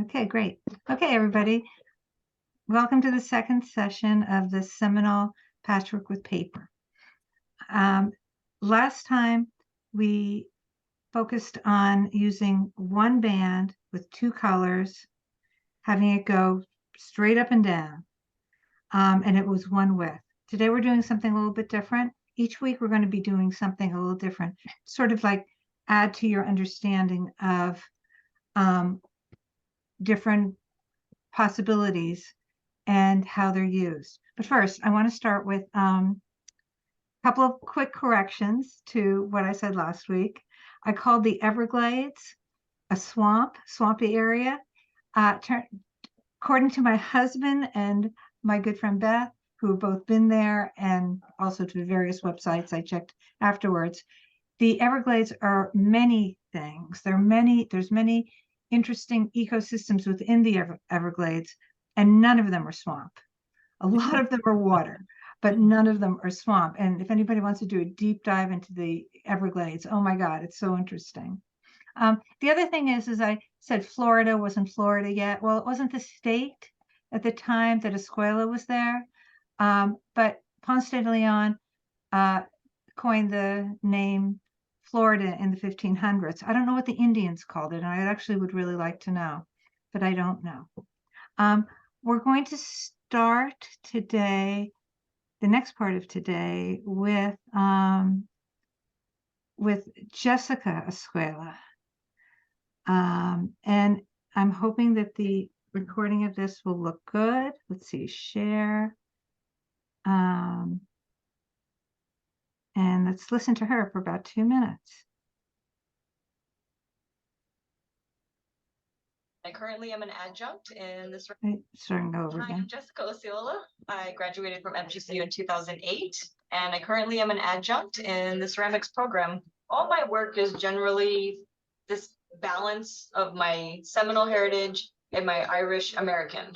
Okay, great. Okay, everybody. Welcome to the second session of the Seminole Patchwork with Paper. Last time we focused on using one band with two colors, having it go straight up and down, and it was one width. Today we're doing something a little bit different. Each week we're going to be doing something a little different, sort of like add to your understanding of different possibilities and how they're used. But first, I want to start with a couple of quick corrections to what I said last week. I called the Everglades a swampy area. According to my husband and my good friend Beth, who have both been there, and also to various websites I checked afterwards, the Everglades are many things. There's many interesting ecosystems within the Everglades, and none of them are swamp. A lot of them are water, but none of them are swamp. And if anybody wants to do a deep dive into the Everglades, oh my God, it's so interesting. The other thing is I said Florida wasn't Florida yet. Well, it wasn't the state at the time that Escuela was there, but Ponce de Leon coined the name Florida in the 1500s. I don't know what the Indians called it, and I actually would really like to know, but I don't know. We're going to start today, the next part of today, with Jessica Escuela. And I'm hoping that the recording of this will look good. Let's see, share. And let's listen to her for about 2 minutes. I currently am an adjunct in this. Starting over again. I'm Jessica Osceola. I graduated from FGCU in 2008, and I currently am an adjunct in the ceramics program. All my work is generally this balance of my Seminole heritage and my Irish American.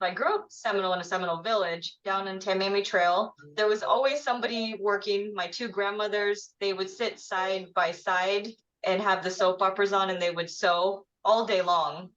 I grew up Seminole in a Seminole village down in Tamami Trail. There was always somebody working. My two grandmothers, they would sit side by side and have the soap operas on, and they would sew all day long.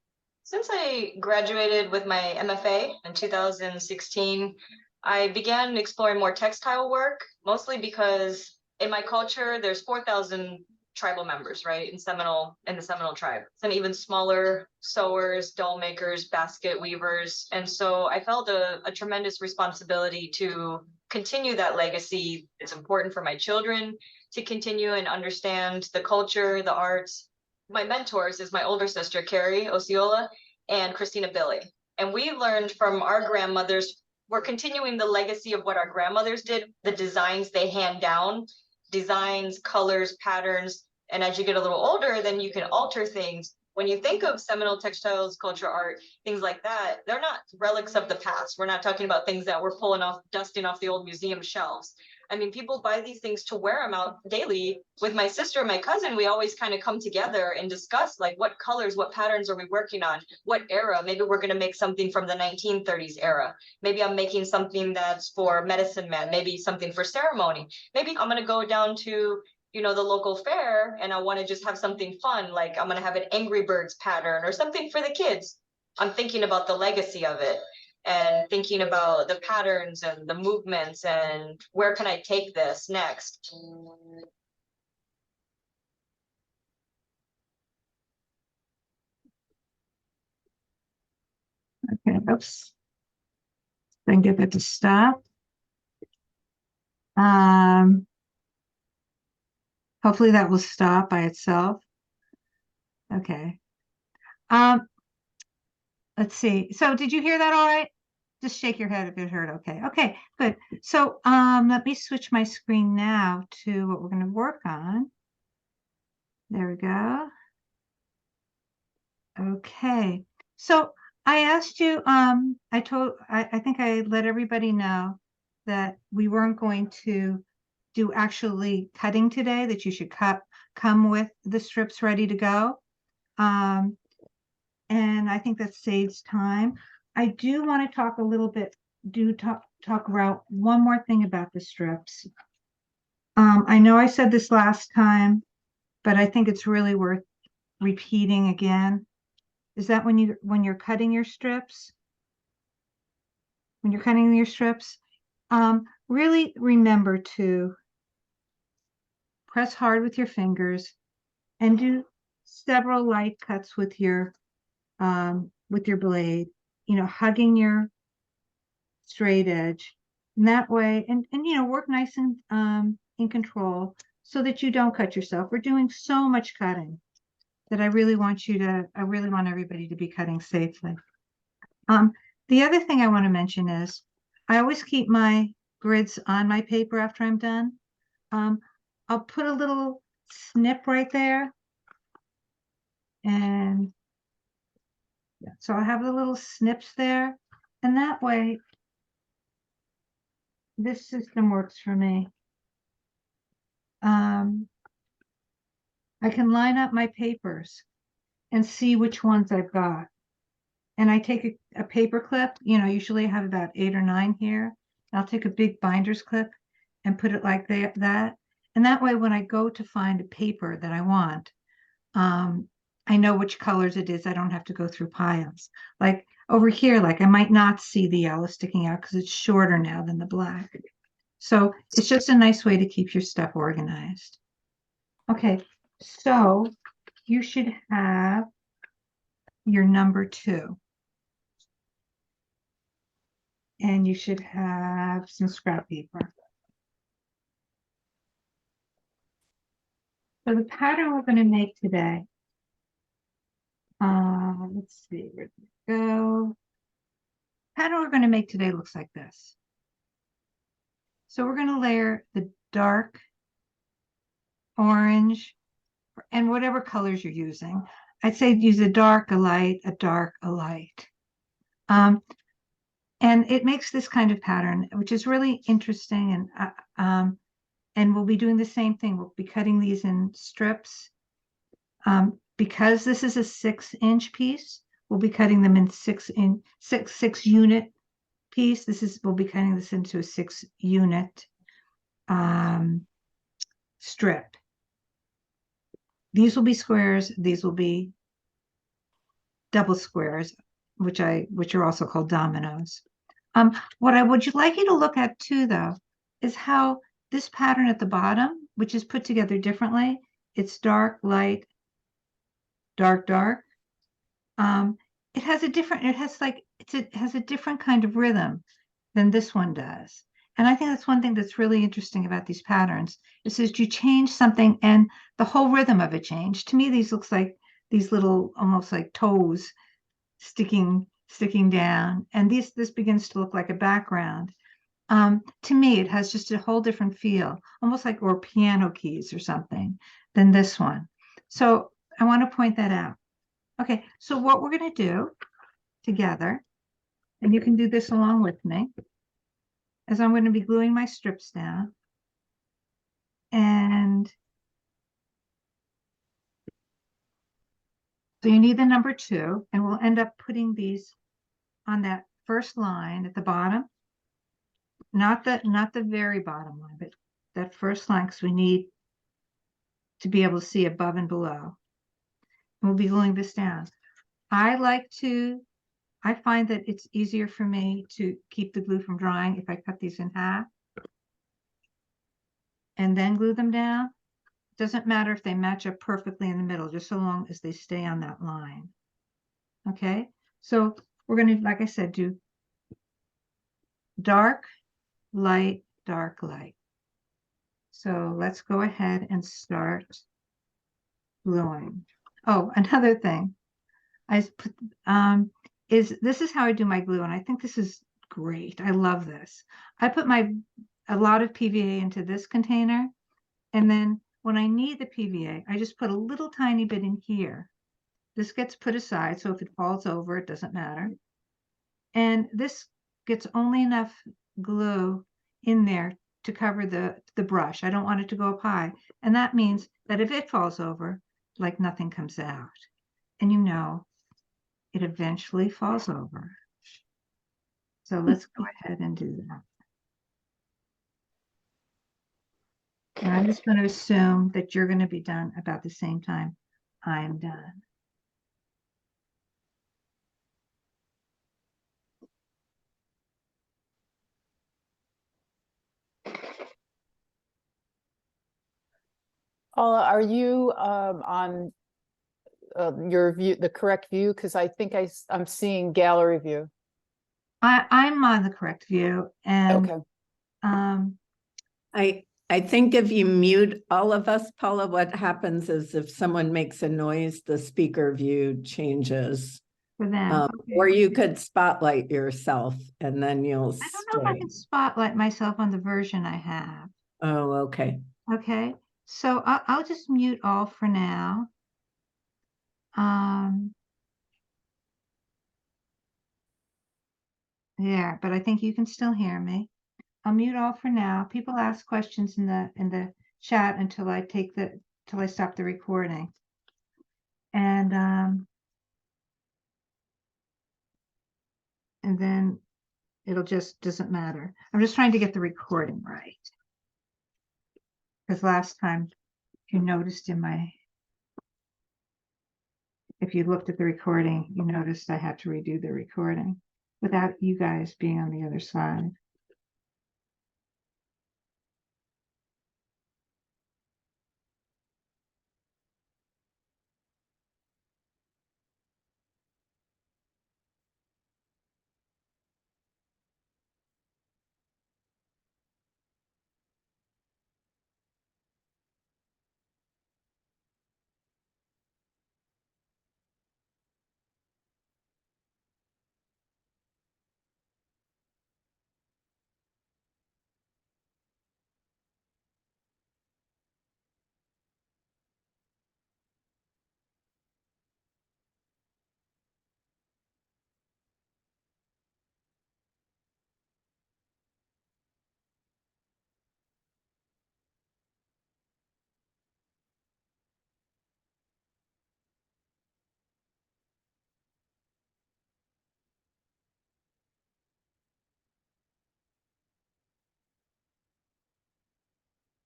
Since I graduated with my MFA in 2016, I began exploring more textile work, mostly because in my culture, there's 4,000 tribal members, right, in the Seminole tribe. And even smaller sewers, doll makers, basket weavers. And so I felt a tremendous responsibility to continue that legacy. It's important for my children to continue and understand the culture, the arts. My mentors is my older sister, Carrie Osceola, and Christina Billy. And we learned from our grandmothers, we're continuing the legacy of what our grandmothers did, the designs they hand down, designs, colors, patterns. And as you get a little older, then you can alter things. When you think of Seminole textiles, culture, art, things like that, they're not relics of the past. We're not talking about things that we're dusting off the old museum shelves. I mean, people buy these things to wear them out daily. With my sister and my cousin, we always kind of come together and discuss like what colors, what patterns are we working on, what era. Maybe we're going to make something from the 1930s era. Maybe I'm making something that's for medicine man, maybe something for ceremony. Maybe I'm going to go down to the local fair and I want to just have something fun, like I'm going to have an Angry Birds pattern or something for the kids. I'm thinking about the legacy of it and thinking about the patterns and the movements and where can I take this next. Okay, oops. Then get that to stop. Hopefully that will stop by itself. Okay. Let's see. So did you hear that all right? Just shake your head if it heard okay. Okay, good. So let me switch my screen now to what we're going to work on. There we go. Okay. So I asked you, I think I let everybody know that we weren't going to do actually cutting today, that you should come with the strips ready to go. And I think that saves time. I do want to talk a little bit, talk about one more thing about the strips. I know I said this last time, but I think it's really worth repeating again. is that when you're cutting your strips, really remember to press hard with your fingers and do several light cuts with your blade, hugging your straight edge. And that way, and work nice and in control so that you don't cut yourself. We're doing so much cutting that I really want everybody to be cutting safely. The other thing I want to mention is I always keep my grids on my paper after I'm done. I'll put a little snip right there. And yeah, so I have the little snips there. And that way, this system works for me. I can line up my papers and see which ones I've got. And I take a paper clip, usually I have about 8 or 9 here. I'll take a big binder's clip and put it like that. And that way, when I go to find a paper that I want, I know which colors it is. I don't have to go through piles. Like over here, like I might not see the yellow sticking out because it's shorter now than the black. So it's just a nice way to keep your stuff organized. Okay, so you should have your number 2. And you should have some scrap paper. So the pattern we're going to make today, let's see, where did it go? Pattern we're going to make today looks like this. So we're going to layer the dark orange and whatever colors you're using. I'd say use a dark, a light, a dark, a light. And it makes this kind of pattern, which is really interesting. And we'll be doing the same thing. We'll be cutting these in strips. Because this is a 6-inch piece, we'll be cutting them in 6 unit piece. We'll be cutting this into a 6-unit strip. These will be squares. These will be double squares, which are also called dominoes. What I would like you to look at too, though, is how this pattern at the bottom, which is put together differently, it's dark, light, dark, dark. It has a different kind of rhythm than this one does. And I think that's one thing that's really interesting about these patterns. It says you change something and the whole rhythm of it changed. To me, these looks like these little, almost like toes sticking down. And this begins to look like a background. To me, it has just a whole different feel, almost like or piano keys or something than this one. So I want to point that out. Okay, so what we're going to do together, and you can do this along with me, is I'm going to be gluing my strips down. And so you need the number 2, and we'll end up putting these on that first line at the bottom, not the very bottom line, but that first line, because we need to be able to see above and below. And we'll be gluing this down. I find that it's easier for me to keep the glue from drying if I cut these in half and then glue them down. It doesn't matter if they match up perfectly in the middle, just so long as they stay on that line. Okay, so we're going to, like I said, do dark, light, dark, light. So let's go ahead and start gluing. Oh, another thing I put this is how I do my glue, and I think this is great. I love this. I put a lot of PVA into this container, and then when I need the PVA, I just put a little tiny bit in here. This gets put aside, so if it falls over, it doesn't matter. And this gets only enough glue in there to cover the brush. I don't want it to go up high. And that means that if it falls over, like nothing comes out. And it eventually falls over. So let's go ahead and do that. And I'm just going to assume that you're going to be done about the same time I'm done. Paula, are you on your view, the correct view? Because I think I'm seeing gallery view. I'm on the correct view, and Okay. um, I think if you mute all of us, Paula, what happens is if someone makes a noise, the speaker view changes. for them. Okay. Or you could spotlight yourself and then you'll I don't know if I stay. can spotlight myself on the version I have. Oh, okay. Okay, so I'll just mute all for now. Yeah, but I think you can still hear me. I'll mute all for now. People ask questions in the chat until I stop the recording. And then it'll just doesn't matter. I'm just trying to get the recording right. Because last time, if you noticed if you looked at the recording, you noticed I had to redo the recording without you guys being on the other side.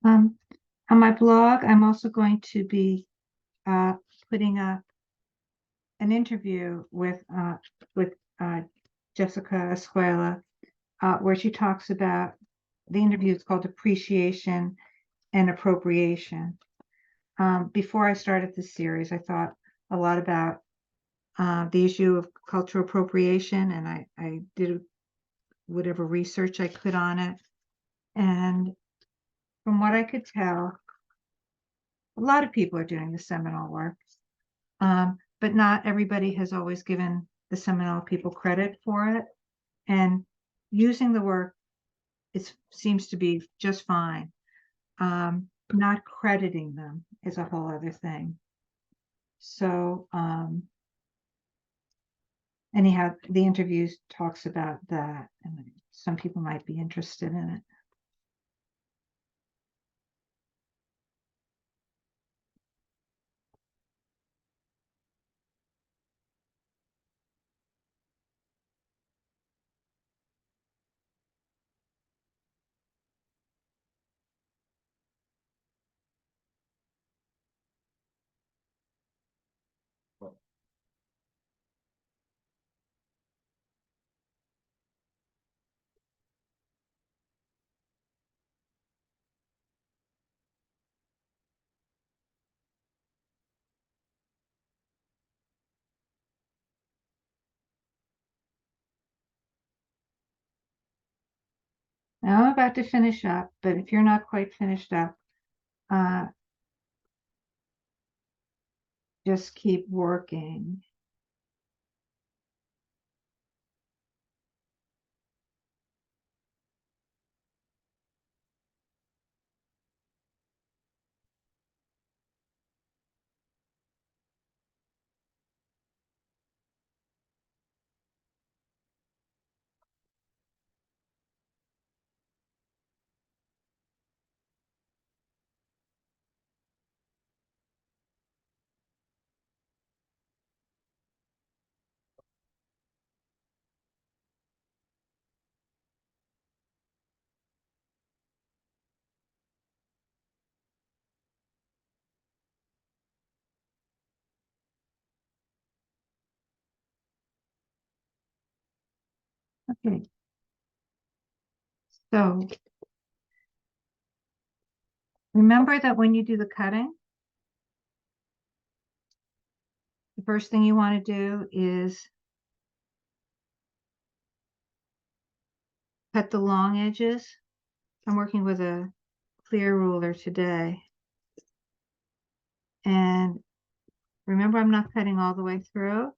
On my blog, I'm also going to be putting up an interview with Jessica Escuela, where she talks about the interview is called Appreciation and Appropriation. Before I started this series, I thought a lot about the issue of cultural appropriation, and I did whatever research I could on it. And from what I could tell, a lot of people are doing the Seminole work, but not everybody has always given the Seminole people credit for it. And using the work, it seems to be just fine. Not crediting them is a whole other thing. So anyhow, the interviews talks about that, and some people might be interested in it. Now I'm about to finish up, but if you're not quite finished up, just keep working. Okay. So remember that when you do the cutting, first thing you want to do is cut the long edges. I'm working with a clear ruler today. And remember, I'm not cutting all the way through.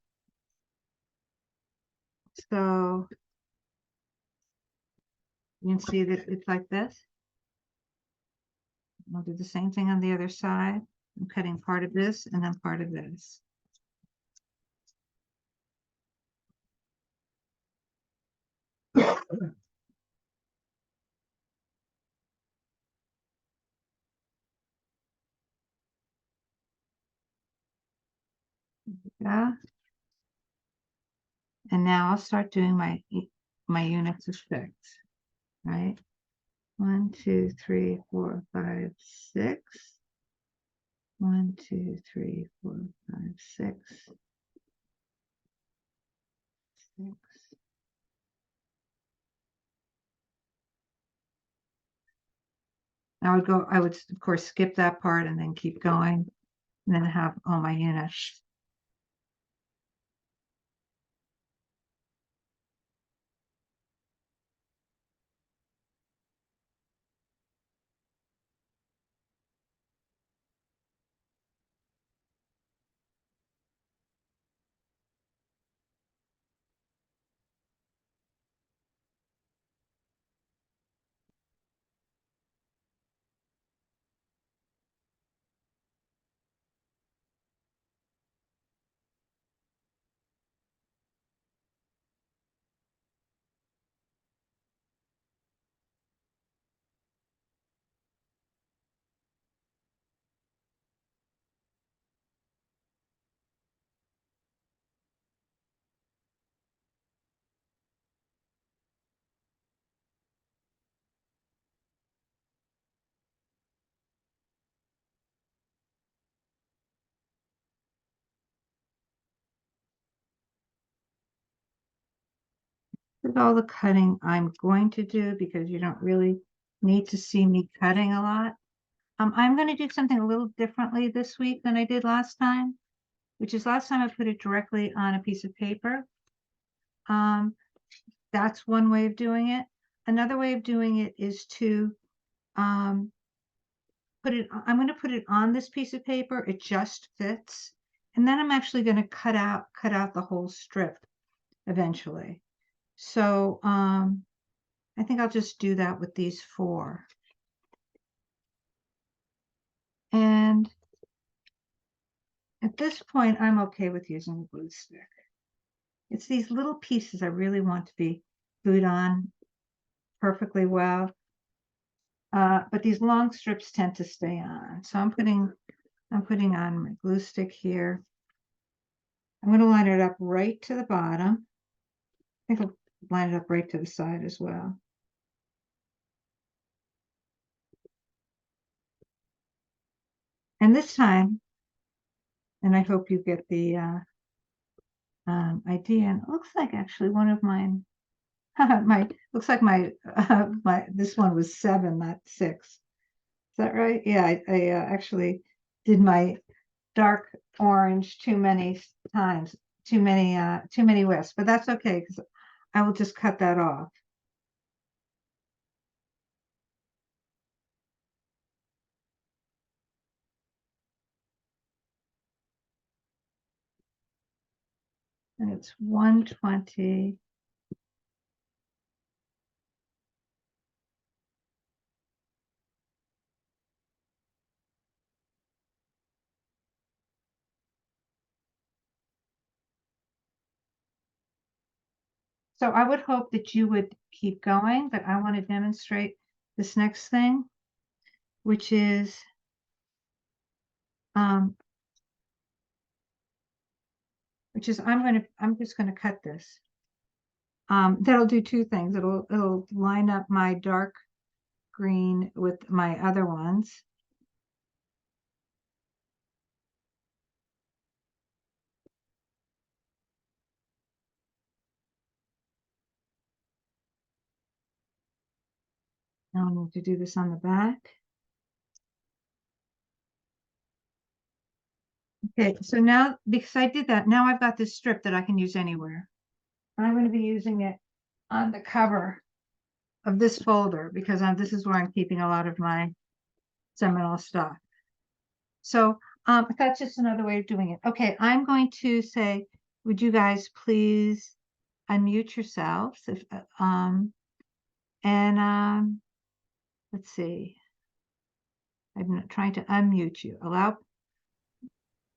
So you can see that it's like this. I'll do the same thing on the other side. I'm cutting part of this and then part of this. Yeah. And now I'll start doing my units of 6, right? 1, 2, 3, 4, 5, 6. 1, 2, 3, 4, 5, 6. 6. I would of course skip that part and then keep going and then have all my units. With all the cutting I'm going to do, because you don't really need to see me cutting a lot. I'm going to do something a little differently this week than I did last time, which is last time I put it directly on a piece of paper. That's one way of doing it. Another way of doing it is to I'm going to put it on this piece of paper. It just fits. And then I'm actually going to cut out the whole strip eventually. So I think I'll just do that with these 4. And at this point, I'm okay with using a glue stick. It's these little pieces I really want to be glued on perfectly well. But these long strips tend to stay on. So I'm putting on my glue stick here. I'm going to line it up right to the bottom. I think I'll line it up right to the side as well. And this time, and I hope you get the idea. And it looks like actually one of mine, looks like my this one was 7, not 6. Is that right? Yeah, I actually did my dark orange too many times, too many wisps, but that's okay because I will just cut that off. And it's 120. So I would hope that you would keep going, but I want to demonstrate this next thing, which is I'm just going to cut this. That'll do 2 things. It'll line up my dark green with my other ones. Now I need to do this on the back. Okay, so now, because I did that, now I've got this strip that I can use anywhere. I'm going to be using it on the cover of this folder because this is where I'm keeping a lot of my Seminole stuff. So that's just another way of doing it. Okay, I'm going to say, would you guys please unmute yourselves? If let's see. I'm trying to unmute you.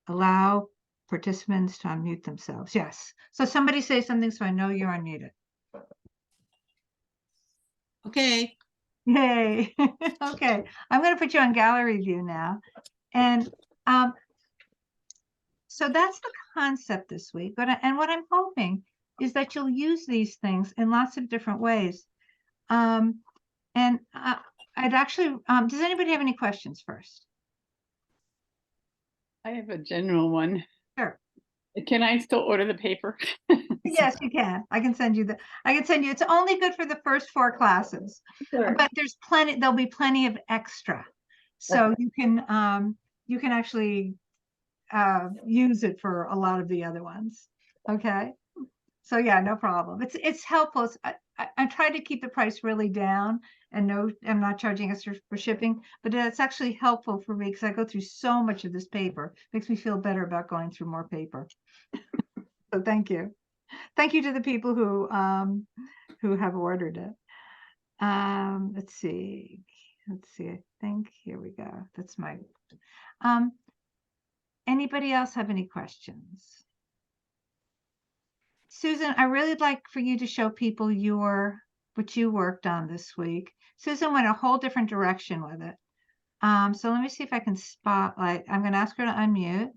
Allow participants to unmute themselves. Yes. So somebody say something so I know you're unmuted. Okay, Yay. Okay. I'm going to put you on gallery view now. And so that's the concept this week. And what I'm hoping is that you'll use these things in lots of different ways. And I'd actually, does anybody have any questions first? I have a general one. Sure. Can I still order the paper? Yes, you can. I can send you it's only good for the first 4 classes, but there'll be plenty of extra. So you can actually use it for a lot of the other ones. Okay. So yeah, no problem. It's helpful. I try to keep the price really down and no, I'm not charging extra for shipping, but it's actually helpful for me because I go through so much of this paper. Makes me feel better about going through more paper. So thank you. Thank you to the people who have ordered it. Let's see. I think here we go. That's my anybody else have any questions? Susan, I really like for you to show people what you worked on this week. Susan went a whole different direction with it. So let me see if I can spotlight. I'm going to ask her to unmute.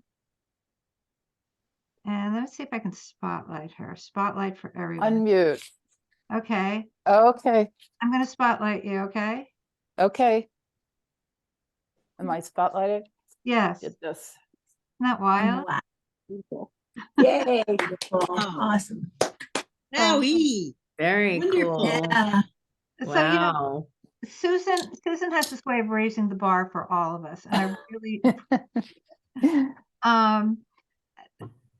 And let's see if I can spotlight her. Spotlight for everyone. Unmute. Okay. Okay, I'm going to spotlight you, okay? okay. Am I spotlighted? Yes. Get this. Isn't that wild? Yay. Oh. Awesome. Wowie. Very Wonderful. cool. So, you know, Wow. Susan has this way of raising the bar for all of us. And I really,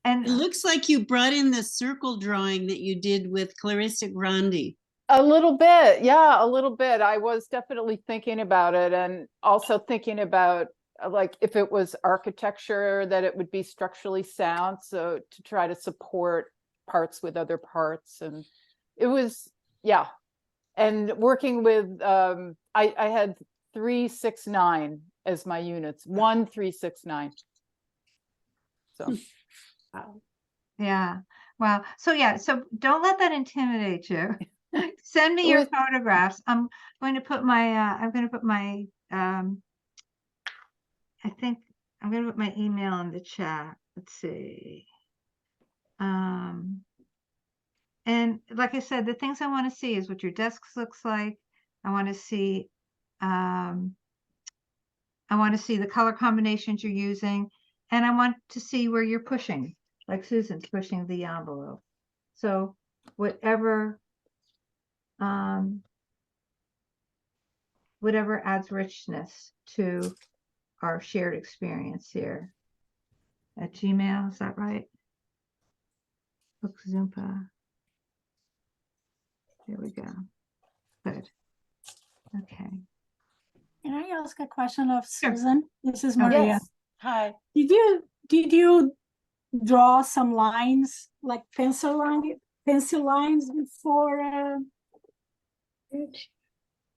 and It looks like you brought in the circle drawing that you did with Clarissa Grandi. A little bit, yeah, a little bit. I was definitely thinking about it and also thinking about like if it was architecture that it would be structurally sound, so to try to support parts with other parts. And it was, yeah. And working with I had 3, 6, 9 as my units. 1, 3, 6, 9. So yeah, wow. So yeah, so don't let that intimidate you. Send me your photographs. I'm going to put my I think I'm going to put my email in the chat. Let's see. And like I said, the things I want to see is what your desk looks like. I want to see the color combinations you're using, and I want to see where you're pushing, like Susan's pushing the envelope. So whatever adds richness to our shared experience here at Gmail. Is that right? Book Zoompa. There we go. Good. Okay. Can I ask a question of Sure. Susan? This is Maria. yes. Hi. Did you draw some lines, like pencil lines before?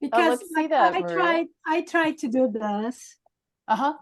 Because let's see that, Maria. I tried to do this, Uh-huh.